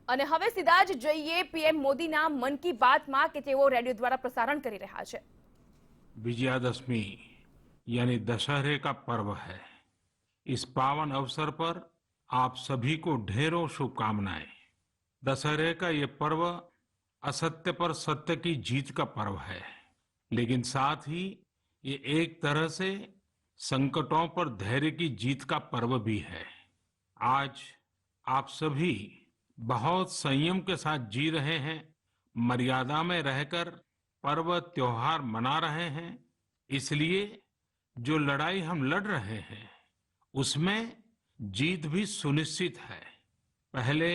અને હવે સીધા જ જઈએ પીએમ મોદીના મન કી બાતમાં કે તેઓ રેડિયો દ્વારા પ્રસારણ કરી રહ્યા છે। विजयादशमी यानी दशहरे का पर्व है। इस पावन अवसर पर आप सभी को ढेरों शुभकामनाएं। दशहरे का ये पर्व असत्य पर सत्य की जीत का पर्व है, लेकिन साथ ही ये एक तरह से संकटों पर धैर्य की जीत का पर्व भी है। आज आप सभी बहुत संयम के साथ जी रहे हैं, मर्यादा में रहकर पर्व त्योहार मना रहे हैं। इसलिए जो लड़ाई हम लड़ रहे हैं उसमें जीत भी सुनिश्चित है। पहले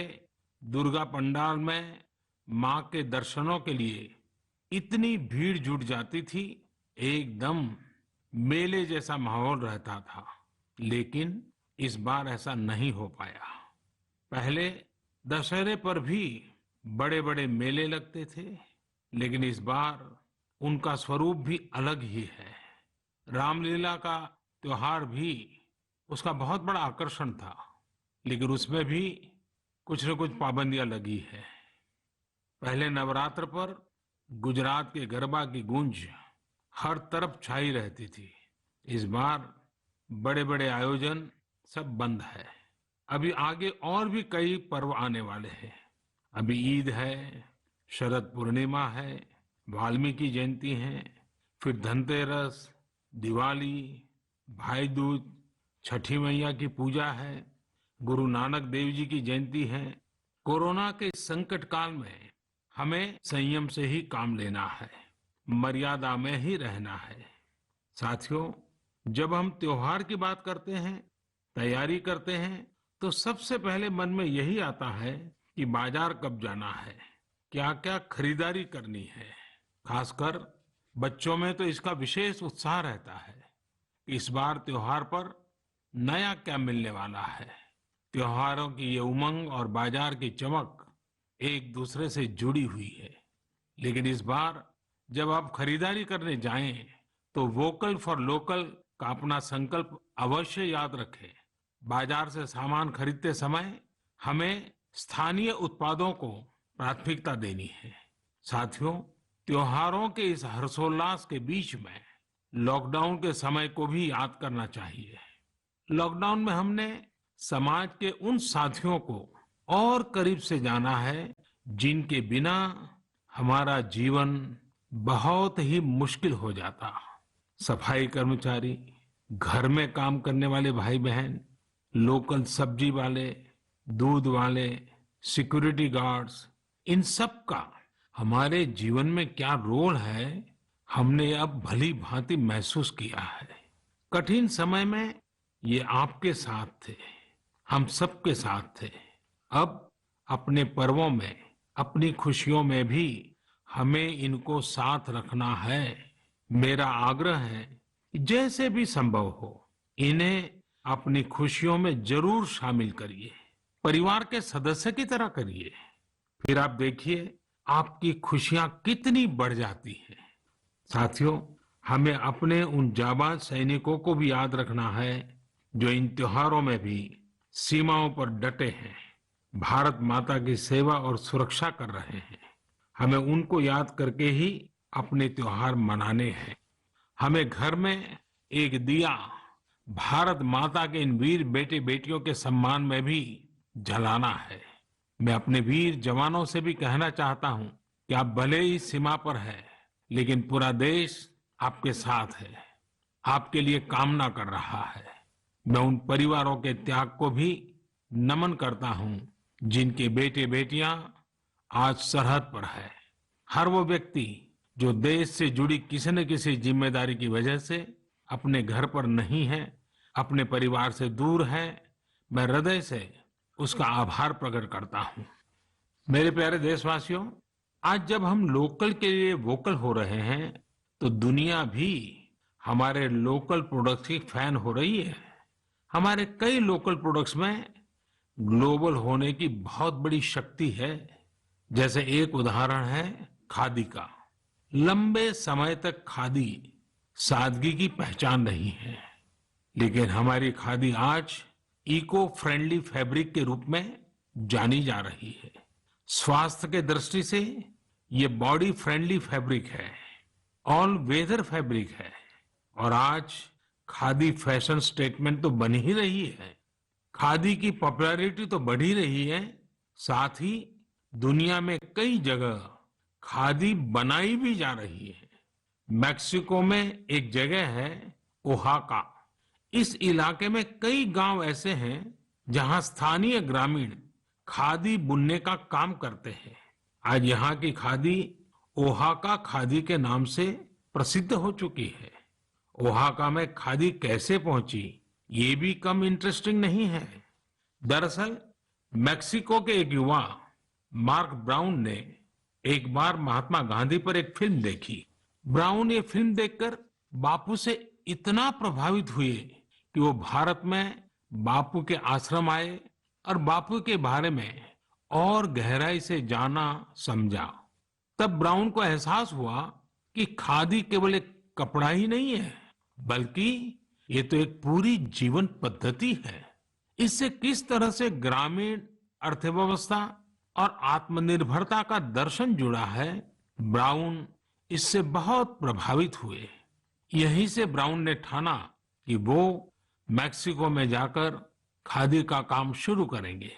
दुर्गा पंडाल में मां के दर्शनों के लिए इतनी भीड़ जुट जाती थी, एकदम मेले जैसा माहौल रहता था, लेकिन इस बार ऐसा नहीं हो पाया। पहले दशहरे पर भी बड़े बड़े मेले लगते थे, लेकिन इस बार उनका स्वरूप भी अलग ही है। रामलीला का त्योहार भी उसका बहुत बड़ा आकर्षण था, लेकिन उसमें भी कुछ न कुछ पाबंदियां लगी है। पहले नवरात्र पर गुजरात के गरबा की गूंज हर तरफ छाई रहती थी। इस बार बड़े बड़े आयोजन सब बंद है। अभी आगे और भी कई पर्व आने वाले हैं। अभी ईद है, शरद पूर्णिमा है, वाल्मीकि जयंती है, फिर धनतेरस, दिवाली, भाई दूज, छठी मैया की पूजा है, गुरु नानक देव जी की जयंती है। कोरोना के संकट काल में हमें संयम से ही काम लेना है, मर्यादा में ही रहना है। साथियों, जब हम त्योहार की बात करते हैं, तैयारी करते हैं, तो सबसे पहले मन में यही आता है कि बाजार कब जाना है, क्या क्या खरीदारी करनी है। खासकर बच्चों में तो इसका विशेष उत्साह रहता है। इस बार त्योहार पर नया क्या मिलने वाला है। त्योहारों की ये उमंग और बाजार की चमक एक दूसरे से जुड़ी हुई है। लेकिन इस बार जब आप खरीदारी करने जाएं, तो वोकल फॉर लोकल का अपना संकल्प अवश्य याद रखें। बाजार से सामान खरीदते समय हमें स्थानीय उत्पादों को प्राथमिकता देनी है। साथियों, त्योहारों के इस हर्षोल्लास के बीच में लॉकडाउन के समय को भी याद करना चाहिए। लॉकडाउन में हमने समाज के उन साथियों को और करीब से जाना है जिनके बिना हमारा जीवन बहुत ही मुश्किल हो जाता। सफाई कर्मचारी, घर में काम करने वाले भाई बहन, लोकल सब्जी वाले, दूध वाले, सिक्योरिटी गार्ड्स, इन सब का हमारे जीवन में क्या रोल है, हमने अब भली भांति महसूस किया है। कठिन समय में ये आपके साथ थे, हम सबके साथ थे। अब अपने पर्वों में, अपनी खुशियों में भी हमें इनको साथ रखना है। मेरा आग्रह है कि जैसे भी संभव हो, इन्हें अपनी खुशियों में जरूर शामिल करिए, परिवार के सदस्य की तरह करिए। फिर आप देखिए आपकी खुशियां कितनी बढ़ जाती हैं। साथियों, हमें अपने उन जाबाज सैनिकों को भी याद रखना है जो इन त्योहारों में भी सीमाओं पर डटे हैं, भारत माता की सेवा और सुरक्षा कर रहे हैं। हमें उनको याद करके ही अपने त्योहार मनाने हैं। हमें घर में एक दिया भारत माता के इन वीर बेटे बेटियों के सम्मान में भी जलाना है। मैं अपने वीर जवानों से भी कहना चाहता हूं कि आप भले ही सीमा पर हैं, लेकिन पूरा देश आपके साथ है, आपके लिए कामना कर रहा है। मैं उन परिवारों के त्याग को भी नमन करता हूं जिनके बेटे बेटियां आज सरहद पर है। हर वो व्यक्ति जो देश से जुड़ी किसी न किसी जिम्मेदारी की वजह से अपने घर पर नहीं है, अपने परिवार से दूर है, मैं हृदय से उसका आभार प्रकट करता हूं। मेरे प्यारे देशवासियों, आज जब हम लोकल के लिए वोकल हो रहे हैं, तो दुनिया भी हमारे लोकल प्रोडक्ट्स की फैन हो रही है। हमारे कई लोकल प्रोडक्ट्स में ग्लोबल होने की बहुत बड़ी शक्ति है। जैसे एक उदाहरण है खादी का। लंबे समय तक खादी सादगी की पहचान रही है, लेकिन हमारी खादी आज इको फ्रेंडली फैब्रिक के रूप में जानी जा रही है। स्वास्थ्य के दृष्टि से ये बॉडी फ्रेंडली फैब्रिक है, ऑल वेदर फैब्रिक है और आज खादी फैशन स्टेटमेंट तो बन ही रही है। खादी की पॉपुलैरिटी तो बढ़ ही रही है, साथ ही दुनिया में कई जगह खादी बनाई भी जा रही है। मैक्सिको में एक जगह है ओहाका। इस इलाके में कई गांव ऐसे हैं जहां स्थानीय ग्रामीण खादी बुनने का काम करते हैं। आज यहाँ की खादी ओहाका खादी के नाम से प्रसिद्ध हो चुकी है। ओहाका में खादी कैसे पहुंची, ये भी कम इंटरेस्टिंग नहीं है। दरअसल मैक्सिको के एक युवा मार्क ब्राउन ने एक बार महात्मा गांधी पर एक फिल्म देखी। ब्राउन ये फिल्म देखकर बापू से इतना प्रभावित हुए कि वो भारत में बापू के आश्रम आए और बापू के बारे में और गहराई से जाना समझा। तब ब्राउन को एहसास हुआ कि खादी केवल एक कपड़ा ही नहीं है, बल्कि ये तो एक पूरी जीवन पद्धति है। इससे किस तरह से ग्रामीण अर्थव्यवस्था और आत्मनिर्भरता का दर्शन जुड़ा है, ब्राउन इससे बहुत प्रभावित हुए। यहीं से ब्राउन ने ठाना कि वो मैक्सिको में जाकर खादी का काम शुरू करेंगे।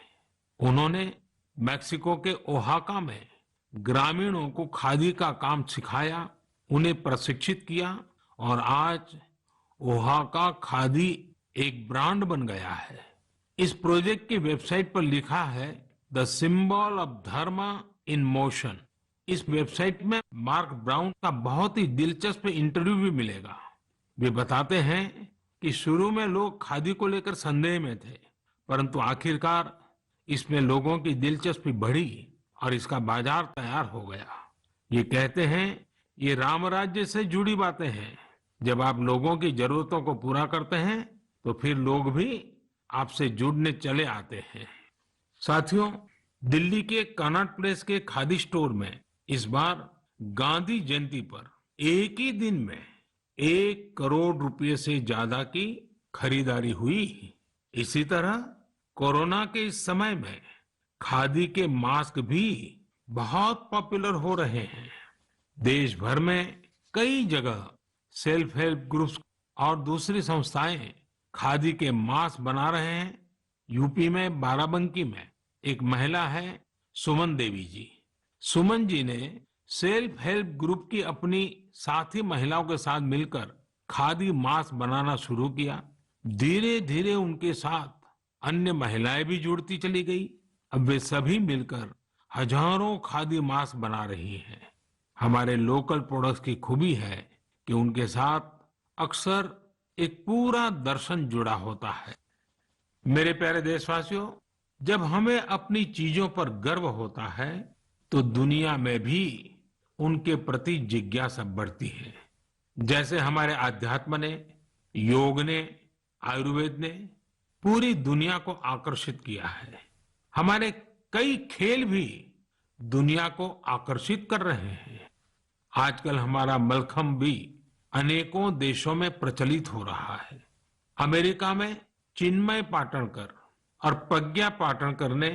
उन्होंने मैक्सिको के ओहाका में ग्रामीणों को खादी का काम सिखाया, उन्हें प्रशिक्षित किया और आज ओहाका खादी एक ब्रांड बन गया है। इस प्रोजेक्ट की वेबसाइट पर लिखा है द सिंबल ऑफ धर्म इन मोशन। इस वेबसाइट में मार्क ब्राउन का बहुत ही दिलचस्प इंटरव्यू भी मिलेगा। वे बताते हैं कि शुरू में लोग खादी को लेकर संदेह में थे, परंतु आखिरकार इसमें लोगों की दिलचस्पी बढ़ी और इसका बाजार तैयार हो गया। ये कहते हैं ये राम राज्य से जुड़ी बातें हैं। जब आप लोगों की जरूरतों को पूरा करते हैं तो फिर लोग भी आपसे जुड़ने चले आते हैं। साथियों, दिल्ली के कनॉट प्लेस के खादी स्टोर में इस बार गांधी जयंती पर एक ही दिन में 1 करोड़ रुपए से ज्यादा की खरीदारी हुई। इसी तरह कोरोना के इस समय में खादी के मास्क भी बहुत पॉपुलर हो रहे हैं। देश भर में कई जगह सेल्फ हेल्प ग्रुप्स और दूसरी संस्थाएं खादी के मास्क बना रहे हैं। यूपी में बाराबंकी में एक महिला है सुमन देवी जी। सुमन जी ने सेल्फ हेल्प ग्रुप की अपनी साथी महिलाओं के साथ मिलकर खादी मास्क बनाना शुरू किया। धीरे धीरे उनके साथ अन्य महिलाएं भी जुड़ती चली गई। अब वे सभी मिलकर हजारों खादी मास्क बना रही हैं। हमारे लोकल प्रोडक्ट्स की खूबी है कि उनके साथ अक्सर एक पूरा दर्शन जुड़ा होता है। मेरे प्यारे देशवासियों, जब हमें अपनी चीजों पर गर्व होता है तो दुनिया में भी उनके प्रति जिज्ञासा बढ़ती है। जैसे हमारे आध्यात्म ने, योग ने, आयुर्वेद ने पूरी दुनिया को आकर्षित किया है। हमारे कई खेल भी दुनिया को आकर्षित कर रहे हैं। आजकल हमारा मलखम्ब भी अनेकों देशों में प्रचलित हो रहा है। अमेरिका में चिन्मय पाटणकर और प्रज्ञा पाटणकर ने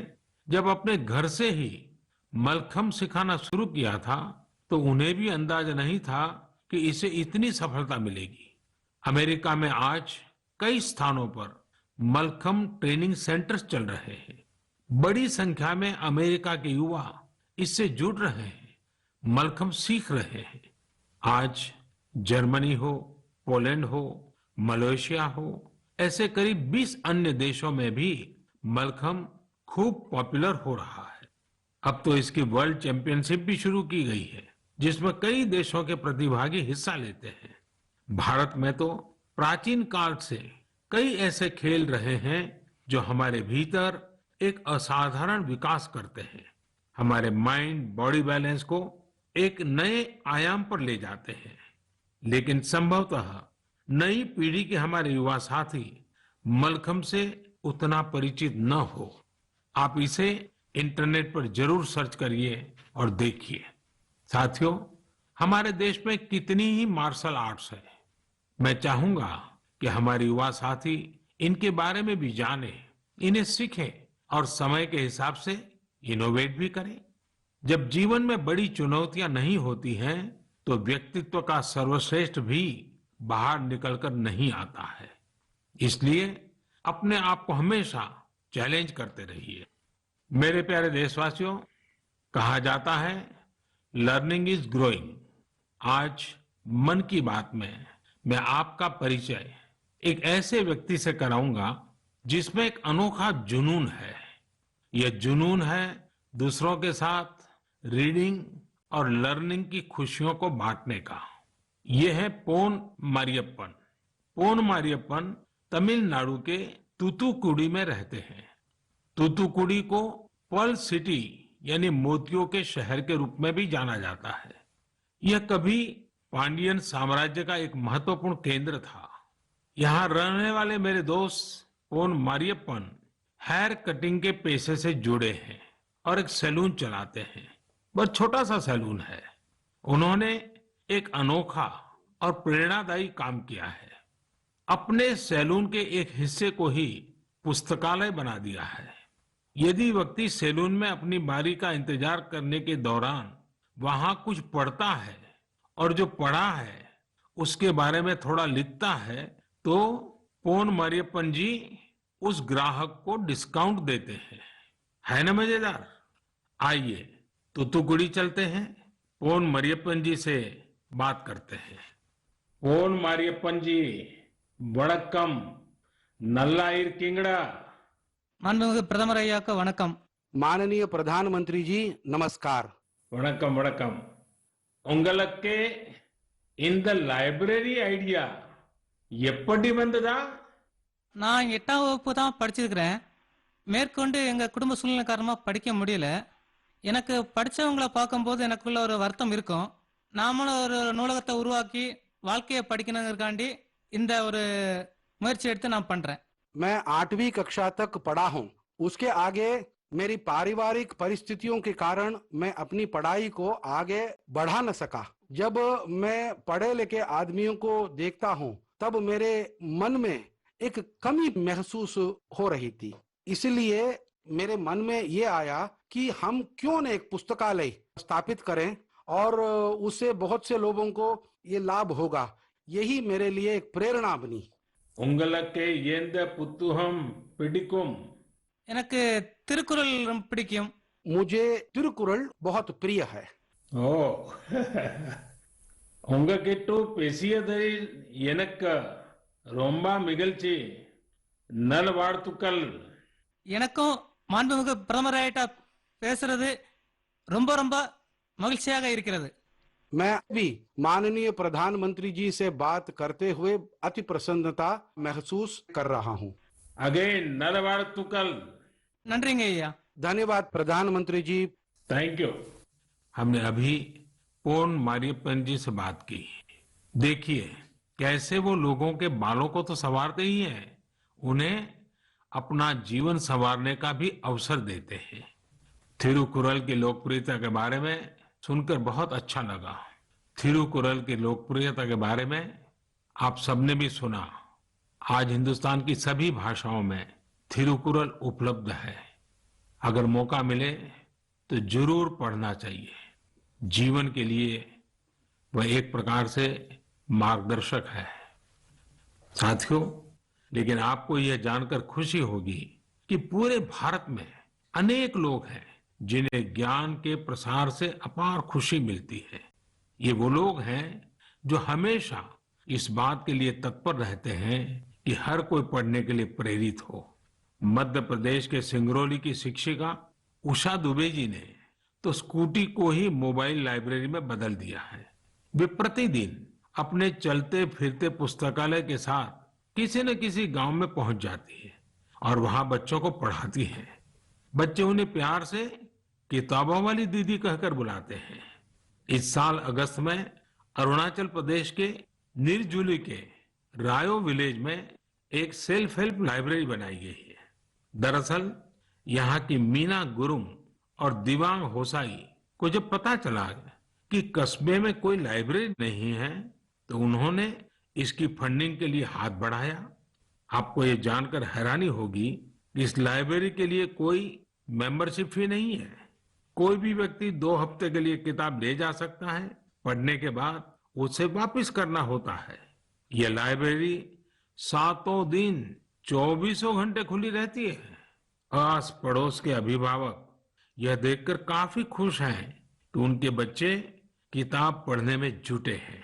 जब अपने घर से ही मलखम्ब सिखाना शुरू किया था तो उन्हें भी अंदाजा नहीं था कि इसे इतनी सफलता मिलेगी। अमेरिका में आज कई स्थानों पर मलखम्ब ट्रेनिंग सेंटर्स चल रहे हैं। बड़ी संख्या में अमेरिका के युवा इससे जुड़ रहे हैं, मलखम्ब सीख रहे हैं। आज जर्मनी हो, पोलैंड हो, मलेशिया हो, ऐसे करीब 20 अन्य देशों में भी मलखम्ब खूब पॉपुलर हो रहा है। अब तो इसकी वर्ल्ड चैंपियनशिप भी शुरू की गई है, जिसमें कई देशों के प्रतिभागी हिस्सा लेते हैं। भारत में तो प्राचीन काल से कई ऐसे खेल रहे हैं जो हमारे भीतर एक असाधारण विकास करते हैं, हमारे माइंड बॉडी बैलेंस को एक नए आयाम पर ले जाते हैं। लेकिन संभवतः नई पीढ़ी के हमारे युवा साथी मलखम्ब से उतना परिचित न हो। आप इसे इंटरनेट पर जरूर सर्च करिए और देखिए। साथियों, हमारे देश में कितनी ही मार्शल आर्ट्स है। मैं चाहूंगा कि हमारे युवा साथी इनके बारे में भी जानें, इन्हें सीखें और समय के हिसाब से इनोवेट भी करें। जब जीवन में बड़ी चुनौतियां नहीं होती हैं, तो व्यक्तित्व का सर्वश्रेष्ठ भी बाहर निकलकर नहीं आता है। इसलिए अपने आप को हमेशा चैलेंज करते रहिए। मेरे प्यारे देशवासियों, कहा जाता है लर्निंग इज ग्रोइंग। आज मन की बात में मैं आपका परिचय एक ऐसे व्यक्ति से कराऊंगा जिसमें एक अनोखा जुनून है। यह जुनून है दूसरों के साथ रीडिंग और लर्निंग की खुशियों को बांटने का। यह है पोन मारियप्पन। पोन मारियप्पन तमिलनाडु के तूतुकुड़ी में रहते हैं। तूतुकुड़ी को पर्ल सिटी यानी मोतियों के शहर के रूप में भी जाना जाता है। यह कभी पांडियन साम्राज्य का एक महत्वपूर्ण केंद्र था। यहाँ रहने वाले मेरे दोस्त पोन मारियप्पन हेयर कटिंग के पेशे से जुड़े हैं और एक सैलून चलाते हैं। बहुत छोटा सा सैलून है। उन्होंने एक अनोखा और प्रेरणादायी काम किया है। अपने सैलून के एक हिस्से को ही पुस्तकालय बना दिया है। यदि व्यक्ति सैलून में अपनी बारी का इंतजार करने के दौरान वहां कुछ पढ़ता है और जो पढ़ा है उसके बारे में थोड़ा लिखता है, तो पोन मारियप्पन जी उस ग्राहक को डिस्काउंट देते हैं। है ना मजेदार? आइए तूतुकुड़ी चलते हैं, पोन मारियप्पन जी से बात करते हैं। पोन मारियप्पन जी, वणक्कम, नल्ला इरकिंगड़ा। மாண்புமிகு பிரதமர் ஐயாவுக்கு வணக்கம். माननीय प्रधानमंत्री जी नमस्कार। वणक्कम वणक्कम। உங்களுக்கு இந்த லைப்ரரி ஐடியா எப்படி வந்ததா? நான் 8ஆம் வகுப்பு தான் படிச்சிருக்கிறேன். மேற்கொண்டு எங்க குடும்ப சூழ்நிலை காரணமா படிக்க முடியல. எனக்கு படிச்சவங்கள பார்க்கும்போது எனக்குள்ள ஒரு வருத்தம் இருக்கும். நாமளும் ஒரு நூலகத்தை உருவாக்கி வாழ்க்கையை படிக்கணுங்கிறக்காண்டி இந்த ஒரு முயற்சி எடுத்து நான் பண்றேன். मैं 8वीं कक्षा तक पढ़ा हूँ। उसके आगे मेरी पारिवारिक परिस्थितियों के कारण मैं अपनी पढ़ाई को आगे बढ़ा न सका। जब मैं पढ़े लिखे आदमियों को देखता हूँ तब मेरे मन में एक कमी महसूस हो रही थी। इसलिए मेरे मन में ये आया कि हम क्यों न एक पुस्तकालय स्थापित करें और उससे बहुत से लोगों को ये लाभ होगा। यही मेरे लिए एक प्रेरणा बनी। உங்களுக்கு எந்த புத்தகம் பிடிக்கும்? எனக்கு திருக்குறள் ரொம்ப பிடிக்கும். मुझे तिरुकुरल बहुत प्रिय है। ஓ உங்ககிட்ட பேசியதில் எனக்கு ரொம்ப மகிழ்ச்சி. நல்வாழ்த்துக்கள். எனக்கும் மாண்புமிகு பிரதமர் ஐயா பேசுறது ரொம்ப ரொம்ப மகிழ்ச்சியாக இருக்கிறது. मैं भी माननीय प्रधानमंत्री जी से बात करते हुए अति प्रसन्नता महसूस कर रहा हूँ। अगेन नलवाड़तुकल। நன்றிங்க ஐயா. धन्यवाद प्रधानमंत्री जी। Thank you. हमने अभी पोन मारियप्पन जी से बात की। देखिए कैसे वो लोगों के बालों को तो संवारते ही हैं, उन्हें अपना जीवन संवारने का भी अवसर देते हैं। थिरुकुरल की लोकप्रियता के बारे में सुनकर बहुत अच्छा लगा। थिरुकुरल की लोकप्रियता के बारे में आप सबने भी सुना। आज हिंदुस्तान की सभी भाषाओं में थिरुकुरल उपलब्ध है। अगर मौका मिले तो जरूर पढ़ना चाहिए। जीवन के लिए वह एक प्रकार से मार्गदर्शक है। साथियों, लेकिन आपको यह जानकर खुशी होगी कि पूरे भारत में अनेक लोग हैं जिन्हें ज्ञान के प्रसार से अपार खुशी मिलती है। ये वो लोग हैं जो हमेशा इस बात के लिए तत्पर रहते हैं कि हर कोई पढ़ने के लिए प्रेरित हो। मध्य प्रदेश के सिंगरौली की शिक्षिका उषा दुबे जी ने तो स्कूटी को ही मोबाइल लाइब्रेरी में बदल दिया है। वे प्रतिदिन अपने चलते फिरते पुस्तकालय के साथ किसी न किसी गांव में पहुंच जाती है और वहां बच्चों को पढ़ाती है। बच्चे उन्हें प्यार से किताबों वाली दीदी कहकर बुलाते हैं। इस साल अगस्त में अरुणाचल प्रदेश के निरजुली के रायो विलेज में एक सेल्फ हेल्प लाइब्रेरी बनाई गई है। दरअसल यहाँ की मीना गुरुंग और दिवांग होसाई को जब पता चला कि कस्बे में कोई लाइब्रेरी नहीं है तो उन्होंने इसकी फंडिंग के लिए हाथ बढ़ाया। आपको ये जानकर हैरानी होगी कि इस लाइब्रेरी के लिए कोई मेंबरशिप फी नहीं है। कोई भी व्यक्ति 2 हफ्ते के लिए किताब ले जा सकता है, पढ़ने के बाद उसे वापस करना होता है। यह लाइब्रेरी सातों दिन 24 घंटे खुली रहती है। आस पड़ोस के अभिभावक यह देखकर काफी खुश हैं कि उनके बच्चे किताब पढ़ने में जुटे हैं,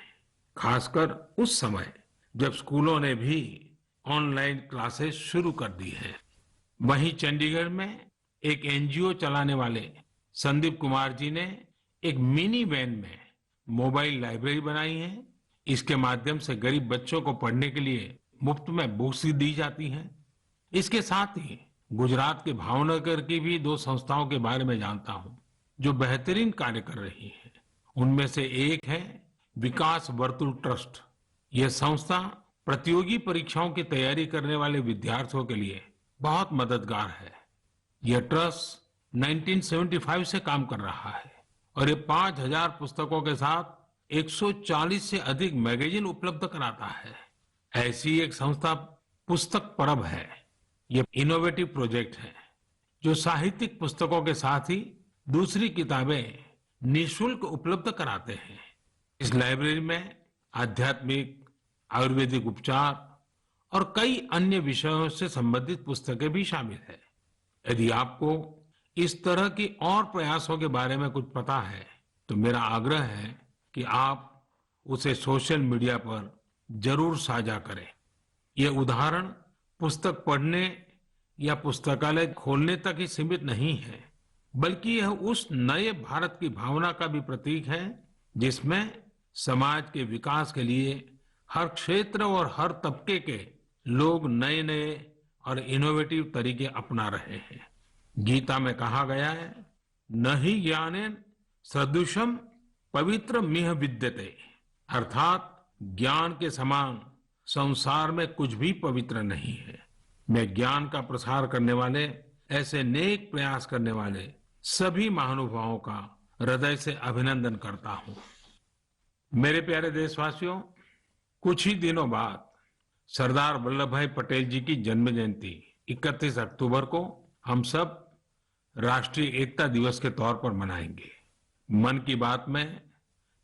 खासकर उस समय जब स्कूलों ने भी ऑनलाइन क्लासेस शुरू कर दी हैं। वहीं चंडीगढ़ में एक एनजीओ चलाने वाले संदीप कुमार जी ने एक मिनी वैन में मोबाइल लाइब्रेरी बनाई है। इसके माध्यम से गरीब बच्चों को पढ़ने के लिए मुफ्त में बुक्स दी जाती हैं। इसके साथ ही गुजरात के भावनगर की भी 2 संस्थाओं के बारे में जानता हूं जो बेहतरीन कार्य कर रही है। उनमें से एक है विकास वर्तुल ट्रस्ट। यह संस्था प्रतियोगी परीक्षाओं की तैयारी करने वाले विद्यार्थियों के लिए बहुत मददगार है। यह ट्रस्ट 1975 से काम कर रहा है और ये 5000 पुस्तकों के साथ 140 से अधिक मैगजीन उपलब्ध कराता है। ऐसी एक संस्था पुस्तक परब है। ये इनोवेटिव प्रोजेक्ट है जो साहित्यिक पुस्तकों के साथ ही दूसरी किताबें निशुल्क उपलब्ध कराते हैं। इस लाइब्रेरी में आध्यात्मिक, आयुर्वेदिक उपचार और कई अन्य विषयों से संबंधित पुस्तकें भी शामिल है। यदि आपको इस तरह की और प्रयासों के बारे में कुछ पता है तो मेरा आग्रह है कि आप उसे सोशल मीडिया पर जरूर साझा करें। यह उदाहरण पुस्तक पढ़ने या पुस्तकालय खोलने तक ही सीमित नहीं है, बल्कि यह उस नए भारत की भावना का भी प्रतीक है जिसमें समाज के विकास के लिए हर क्षेत्र और हर तबके के लोग नए नए और इनोवेटिव तरीके अपना रहे हैं। गीता में कहा गया है, न ही ज्ञानेन सदृशम पवित्र मिह विद्यते, अर्थात ज्ञान के समान संसार में कुछ भी पवित्र नहीं है। मैं ज्ञान का प्रसार करने वाले, ऐसे नेक प्रयास करने वाले सभी महानुभावों का हृदय से अभिनंदन करता हूं। मेरे प्यारे देशवासियों, कुछ ही दिनों बाद सरदार वल्लभ भाई पटेल जी की जन्म जयंती 31 अक्टूबर को हम सब राष्ट्रीय एकता दिवस के तौर पर मनाएंगे। मन की बात में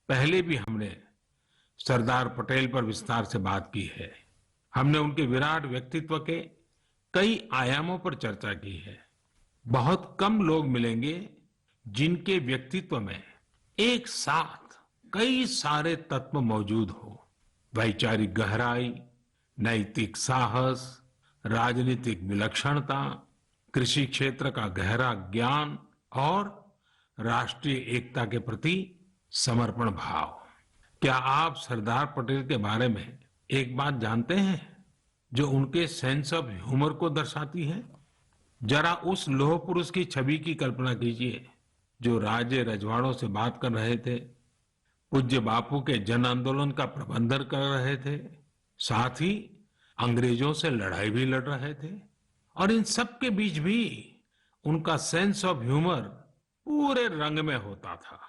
पहले भी हमने सरदार पटेल पर विस्तार से बात की है। हमने उनके विराट व्यक्तित्व के कई आयामों पर चर्चा की है। बहुत कम लोग मिलेंगे जिनके व्यक्तित्व में एक साथ कई सारे तत्व मौजूद हो। वैचारिक गहराई, नैतिक साहस, राजनीतिक विलक्षणता, कृषि क्षेत्र का गहरा ज्ञान और राष्ट्रीय एकता के प्रति समर्पण भाव। क्या आप सरदार पटेल के बारे में एक बात जानते हैं जो उनके सेंस ऑफ ह्यूमर को दर्शाती है? जरा उस लौह पुरुष की छवि की कल्पना कीजिए जो राज्य रजवाड़ों से बात कर रहे थे, पूज्य बापू के जन आंदोलन का प्रबंधन कर रहे थे, साथ ही अंग्रेजों से लड़ाई भी लड़ रहे थे, और इन सब के बीच भी उनका सेंस ऑफ ह्यूमर पूरे रंग में होता था।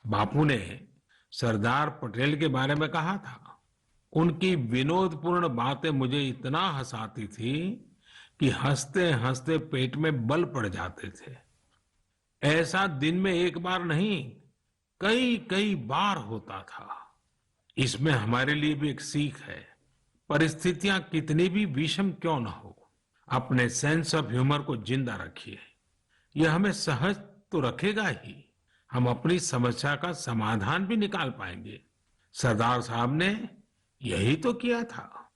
बापू ने सरदार पटेल के बारे में कहा था, उनकी विनोदपूर्ण बातें मुझे इतना हंसाती थी कि हंसते हंसते पेट में बल पड़ जाते थे। ऐसा दिन में एक बार नहीं, कई कई बार होता था। इसमें हमारे लिए भी एक सीख है, परिस्थितियां कितनी भी विषम क्यों न हो, अपने सेंस ऑफ ह्यूमर को जिंदा रखिए। यह हमें सहज तो रखेगा ही, हम अपनी समस्या का समाधान भी निकाल पाएंगे। सरदार साहब ने यही तो किया था।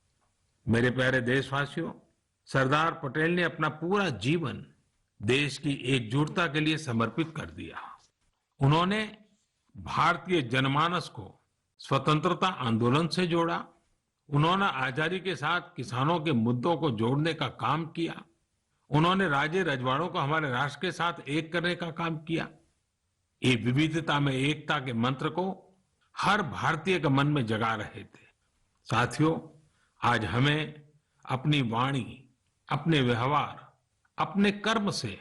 मेरे प्यारे देशवासियों, सरदार पटेल ने अपना पूरा जीवन देश की एकजुटता के लिए समर्पित कर दिया। उन्होंने भारतीय जनमानस को स्वतंत्रता आंदोलन से जोड़ा। उन्होंने आजादी के साथ किसानों के मुद्दों को जोड़ने का काम किया। उन्होंने राज्य रजवाड़ों को हमारे राष्ट्र के साथ एक करने का काम किया। ये विविधता में एकता के मंत्र को हर भारतीय के मन में जगा रहे थे। साथियों, आज हमें अपनी वाणी, अपने व्यवहार, अपने कर्म से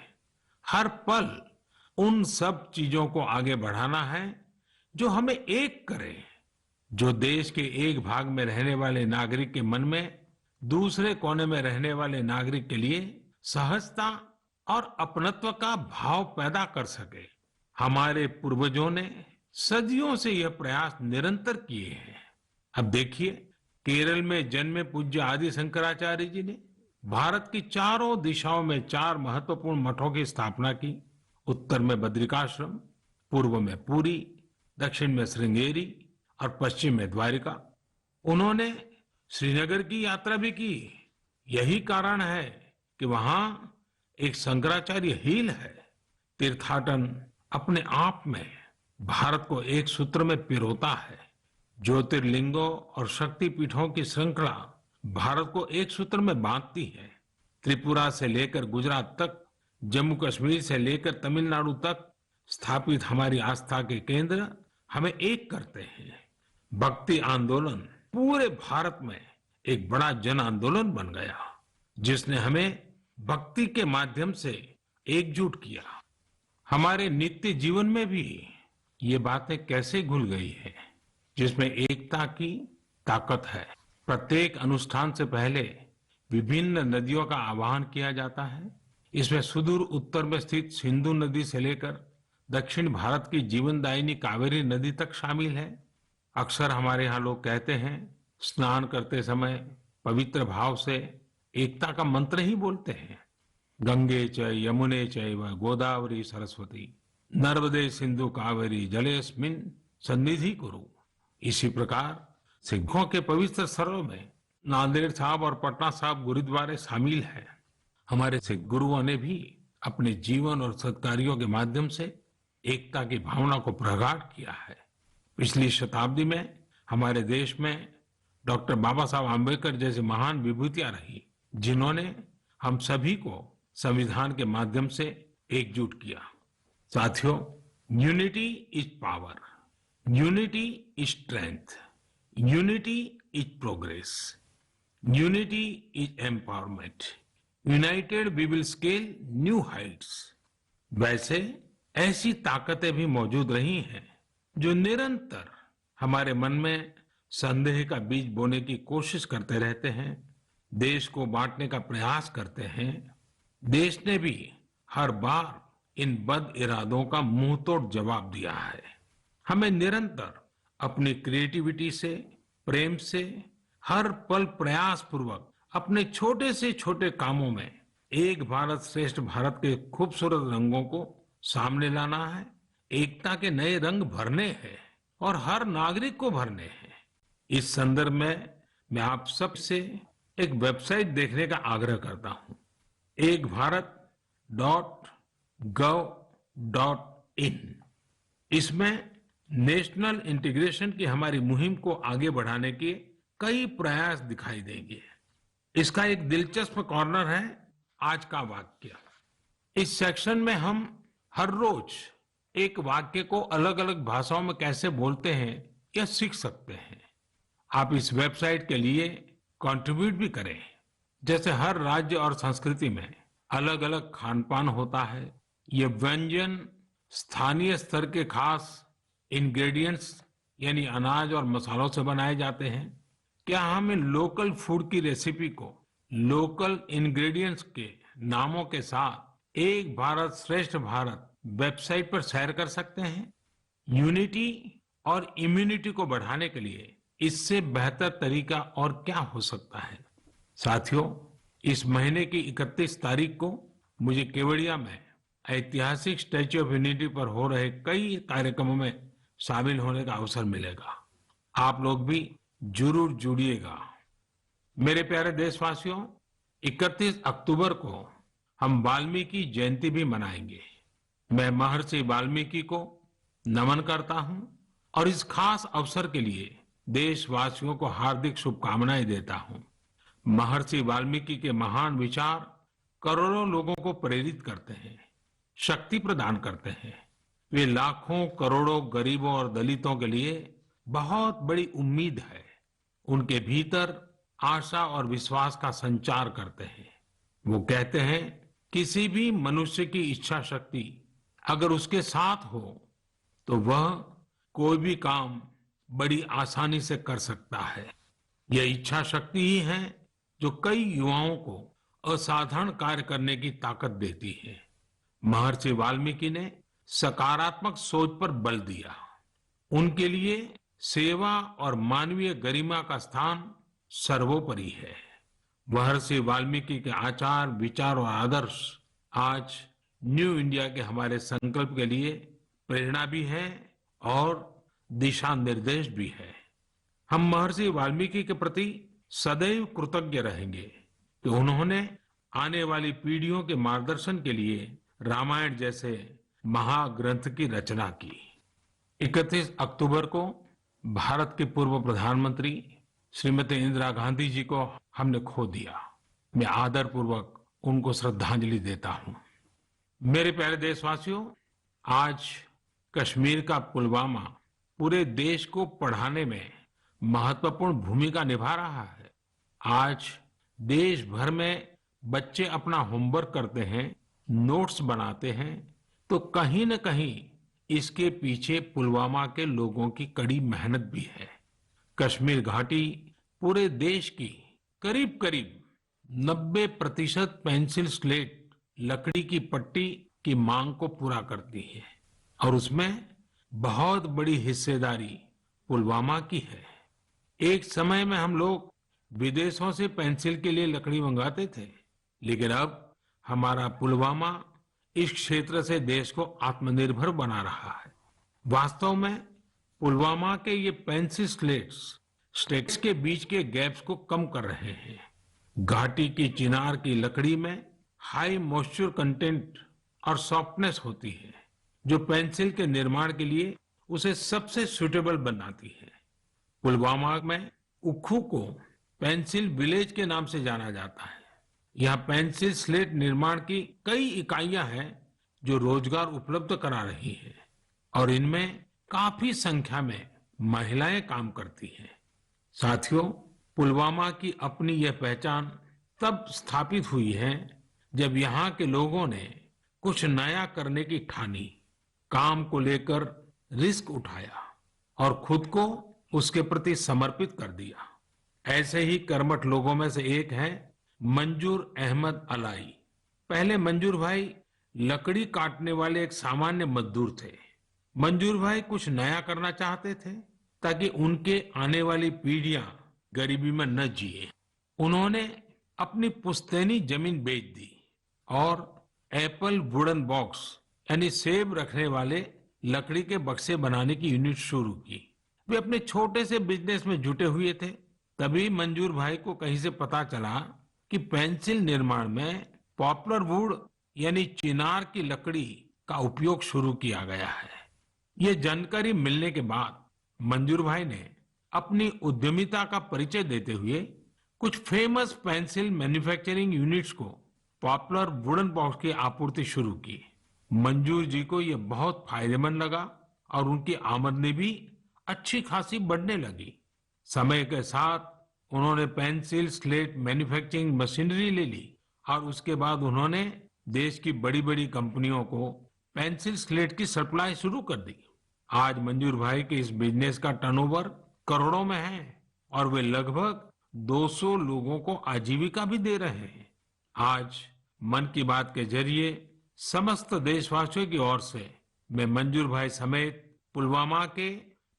हर पल उन सब चीजों को आगे बढ़ाना है जो हमें एक करे, जो देश के एक भाग में रहने वाले नागरिक के मन में दूसरे कोने में रहने वाले नागरिक के लिए सहजता और अपनत्व का भाव पैदा कर सके। हमारे पूर्वजों ने सदियों से यह प्रयास निरंतर किए हैं। अब देखिए, केरल में जन्मे पूज्य आदि शंकराचार्य जी ने भारत की चारों दिशाओं में 4 महत्वपूर्ण मठों की स्थापना की। उत्तर में बद्रिकाश्रम, पूर्व में पुरी, दक्षिण में श्रृंगेरी और पश्चिम में द्वारिका। उन्होंने श्रीनगर की यात्रा भी की। यही कारण है कि वहां एक शंकराचार्य हिल है। तीर्थाटन अपने आप में भारत को एक सूत्र में पिरोता है। ज्योतिर्लिंगों और शक्तिपीठों की श्रृंखला भारत को एक सूत्र में बांधती है। त्रिपुरा से लेकर गुजरात तक, जम्मू कश्मीर से लेकर तमिलनाडु तक स्थापित हमारी आस्था के केंद्र हमें एक करते हैं। भक्ति आंदोलन पूरे भारत में एक बड़ा जन आंदोलन बन गया, जिसने हमें भक्ति के माध्यम से एकजुट किया। हमारे नित्य जीवन में भी ये बातें कैसे घुल गई है, जिसमें एकता की ताकत है। प्रत्येक अनुष्ठान से पहले विभिन्न नदियों का आह्वान किया जाता है। इसमें सुदूर उत्तर में स्थित सिंधु नदी से लेकर दक्षिण भारत की जीवनदायिनी कावेरी नदी तक शामिल है। अक्सर हमारे यहाँ लोग कहते हैं, स्नान करते समय पवित्र भाव से एकता का मंत्र ही बोलते हैं। गंगे च यमुने चैव गोदावरी सरस्वती नर्मदे सिंधु कावेरी जलेस्मिन सन्निधि कुरु। इसी प्रकार सिखों के पवित्र स्थलों में नांदेड़ साहब और पटना साहब गुरुद्वारे शामिल हैं। हमारे सिख गुरुओं ने भी अपने जीवन और सत्कार्यों के माध्यम से एकता की भावना को प्रगाढ़ किया है। पिछली शताब्दी में हमारे देश में डॉक्टर बाबा साहब आम्बेडकर जैसी महान विभूतियां रही, जिन्होंने हम सभी को संविधान के माध्यम से एकजुट किया। साथियों, unity is power, unity is strength, unity is progress, unity is empowerment, united we will scale new heights. वैसे ऐसी ताकतें भी मौजूद रही हैं जो निरंतर हमारे मन में संदेह का बीज बोने की कोशिश करते रहते हैं, देश को बांटने का प्रयास करते हैं। देश ने भी हर बार इन बद इरादों का मुंह तोड़ जवाब दिया है। हमें निरंतर अपनी क्रिएटिविटी से, प्रेम से, हर पल प्रयास पूर्वक अपने छोटे से छोटे कामों में एक भारत श्रेष्ठ भारत के खूबसूरत रंगों को सामने लाना है। एकता के नए रंग भरने हैं और हर नागरिक को भरने हैं। इस संदर्भ में मैं आप सबसे एक वेबसाइट देखने का आग्रह करता हूं, ekbharat.gov.in। इसमें नेशनल इंटीग्रेशन की हमारी मुहिम को आगे बढ़ाने के कई प्रयास दिखाई देंगे। इसका एक दिलचस्प कॉर्नर है आज का वाक्य। इस सेक्शन में हम हर रोज एक वाक्य को अलग अलग भाषाओं में कैसे बोलते हैं यह सीख सकते हैं। आप इस वेबसाइट के लिए कंट्रीब्यूट भी करें। जैसे हर राज्य और संस्कृति में अलग अलग खान पान होता है। ये व्यंजन स्थानीय स्तर के खास इंग्रेडिएंट्स यानी अनाज और मसालों से बनाए जाते हैं। क्या हम इन लोकल फूड की रेसिपी को लोकल इंग्रेडिएंट्स के नामों के साथ एक भारत श्रेष्ठ भारत वेबसाइट पर शेयर कर सकते हैं? यूनिटी और इम्यूनिटी को बढ़ाने के लिए इससे बेहतर तरीका और क्या हो सकता है? साथियों, इस महीने की 31 तारीख को मुझे केवड़िया में ऐतिहासिक स्टैच्यू ऑफ यूनिटी पर हो रहे कई कार्यक्रमों में शामिल होने का अवसर मिलेगा। आप लोग भी जरूर जुड़िएगा। मेरे प्यारे देशवासियों, 31 अक्टूबर को हम वाल्मीकि जयंती भी मनाएंगे। मैं महर्षि वाल्मीकि को नमन करता हूं और इस खास अवसर के लिए देशवासियों को हार्दिक शुभकामनाएं देता हूं। महर्षि वाल्मीकि के महान विचार करोड़ों लोगों को प्रेरित करते हैं, शक्ति प्रदान करते हैं। वे लाखों करोड़ों गरीबों और दलितों के लिए बहुत बड़ी उम्मीद है। उनके भीतर आशा और विश्वास का संचार करते हैं। वो कहते हैं, किसी भी मनुष्य की इच्छा शक्ति अगर उसके साथ हो तो वह कोई भी काम बड़ी आसानी से कर सकता है। यह इच्छा शक्ति ही है जो कई युवाओं को असाधारण कार्य करने की ताकत देती है। महर्षि वाल्मीकि ने सकारात्मक सोच पर बल दिया। उनके लिए सेवा और मानवीय गरिमा का स्थान सर्वोपरि है। महर्षि वाल्मीकि के आचार, विचार और आदर्श आज न्यू इंडिया के हमारे संकल्प के लिए प्रेरणा भी है और दिशा निर्देश भी है। हम महर्षि वाल्मीकि के प्रति सदैव कृतज्ञ रहेंगे कि उन्होंने आने वाली पीढ़ियों के मार्गदर्शन के लिए रामायण जैसे महाग्रंथ की रचना की। 31 अक्टूबर को भारत के पूर्व प्रधानमंत्री श्रीमती इंदिरा गांधी जी को हमने खो दिया। मैं आदरपूर्वक उनको श्रद्धांजलि देता हूं। मेरे प्यारे देशवासियों, आज कश्मीर का पुलवामा पूरे देश को पढ़ाने में महत्वपूर्ण भूमिका निभा रहा है। आज देश भर में बच्चे अपना होमवर्क करते हैं, नोट्स बनाते हैं, तो कहीं न कहीं इसके पीछे पुलवामा के लोगों की कड़ी मेहनत भी है। कश्मीर घाटी पूरे देश की करीब करीब 90% पेंसिल स्लेट लकड़ी की पट्टी की मांग को पूरा करती है और उसमें बहुत बड़ी हिस्सेदारी पुलवामा की है। एक समय में हम लोग विदेशों से पेंसिल के लिए लकड़ी मंगाते थे, लेकिन अब हमारा पुलवामा इस क्षेत्र से देश को आत्मनिर्भर बना रहा है। वास्तव में पुलवामा के ये पेंसिल स्लेट्स के बीच के गैप्स को कम कर रहे हैं। घाटी की चिनार की लकड़ी में हाई मॉइस्चर कंटेंट और सॉफ्टनेस होती है, जो पेंसिल के निर्माण के लिए उसे सबसे सुटेबल बनाती है। पुलवामा में उक्खू को पेंसिल विलेज के नाम से जाना जाता है। यहाँ पेंसिल स्लेट निर्माण की कई इकाइयां हैं जो रोजगार उपलब्ध करा रही है और इनमें काफी संख्या में महिलाएं काम करती हैं। साथियों, पुलवामा की अपनी यह पहचान तब स्थापित हुई है जब यहाँ के लोगों ने कुछ नया करने की ठानी, काम को लेकर रिस्क उठाया और खुद को उसके प्रति समर्पित कर दिया। ऐसे ही कर्मठ लोगों में से एक है मंजूर अहमद अलाई। पहले मंजूर भाई लकड़ी काटने वाले एक सामान्य मजदूर थे। मंजूर भाई कुछ नया करना चाहते थे ताकि उनके आने वाली पीढ़ियां गरीबी में न जिए। उन्होंने अपनी पुश्तैनी जमीन बेच दी और एप्पल वुडन बॉक्स यानी सेब रखने वाले लकड़ी के बक्से बनाने की यूनिट शुरू की। वे अपने छोटे से बिजनेस में जुटे हुए थे। तभी मंजूर भाई को कहीं से पता चला कि पेंसिल निर्माण में पॉपुलर वुड यानी चिनार की लकड़ी का उपयोग शुरू किया गया है। ये जानकारी मिलने के बाद मंजूर भाई ने अपनी उद्यमिता का परिचय देते हुए कुछ फेमस पेंसिल मैन्युफैक्चरिंग यूनिट्स को पॉपुलर वुडन बॉक्स की आपूर्ति शुरू की। मंजूर जी को यह बहुत फायदेमंद लगा और उनकी आमदनी भी अच्छी खासी बढ़ने लगी। समय के साथ उन्होंने पेंसिल स्लेट मैन्युफैक्चरिंग मशीनरी ले ली और उसके बाद उन्होंने देश की बड़ी बड़ी कंपनियों को पेंसिल स्लेट की सप्लाई शुरू कर दी। आज मंजूर भाई के इस बिजनेस का टर्नओवर करोड़ों में है और वे लगभग 200 लोगों को आजीविका भी दे रहे हैं। आज मन की बात के जरिए समस्त देशवासियों की ओर से मैं मंजूर भाई समेत पुलवामा के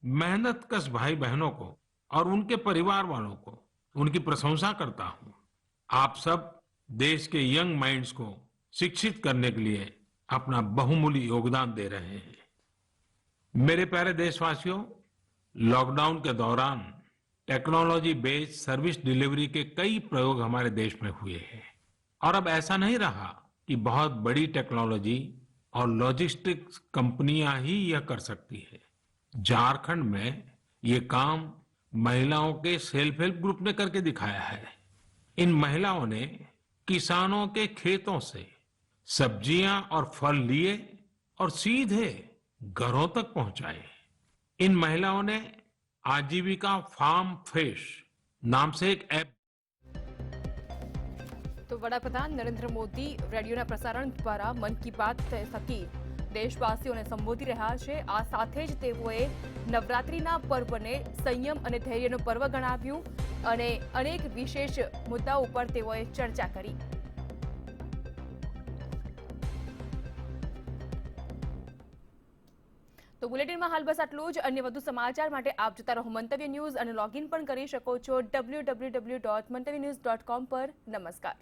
मेहनतकश भाई बहनों को और उनके परिवार वालों को उनकी प्रशंसा करता हूं। आप सब देश के यंग माइंड्स को शिक्षित करने के लिए अपना बहुमूल्य योगदान दे रहे हैं। मेरे प्यारे देशवासियों, लॉकडाउन के दौरान टेक्नोलॉजी बेस्ड सर्विस डिलीवरी के कई प्रयोग हमारे देश में हुए हैं और अब ऐसा नहीं रहा कि बहुत बड़ी टेक्नोलॉजी और लॉजिस्टिक्स कंपनियां ही यह कर सकती है। झारखंड में ये काम महिलाओं के सेल्फ हेल्प ग्रुप ने करके दिखाया है। इन महिलाओं ने किसानों के खेतों से सब्जियां और फल लिए और सीधे घरों तक पहुंचाए। इन महिलाओं ने आजीविका फार्म फ्रेश नाम से एक ऐप। तो वડાપ્રધાન નરેન્દ્ર મોદી રેડિયોના પ્રસારણ દ્વારા મન કી બાત થકી દેશવાસીઓને સંબોધી રહ્યા છે। આ સાથે જ તેઓએ નવરાત્રિના પર્વને સંયમ અને ધૈર્યનો પર્વ ગણાવ્યું અને અનેક વિશેષ મુદ્દાઓ પર તેઓએ ચર્ચા કરી। તો બુલેટિનમાં હાલ બસ આટલું જ. અન્ય વધુ સમાચાર માટે આપ જોતા રહો મંતવ્ય ન્યૂઝ અને લોગિન પણ કરી શકો છો www.mantavynews.com પર. નમસ્કાર.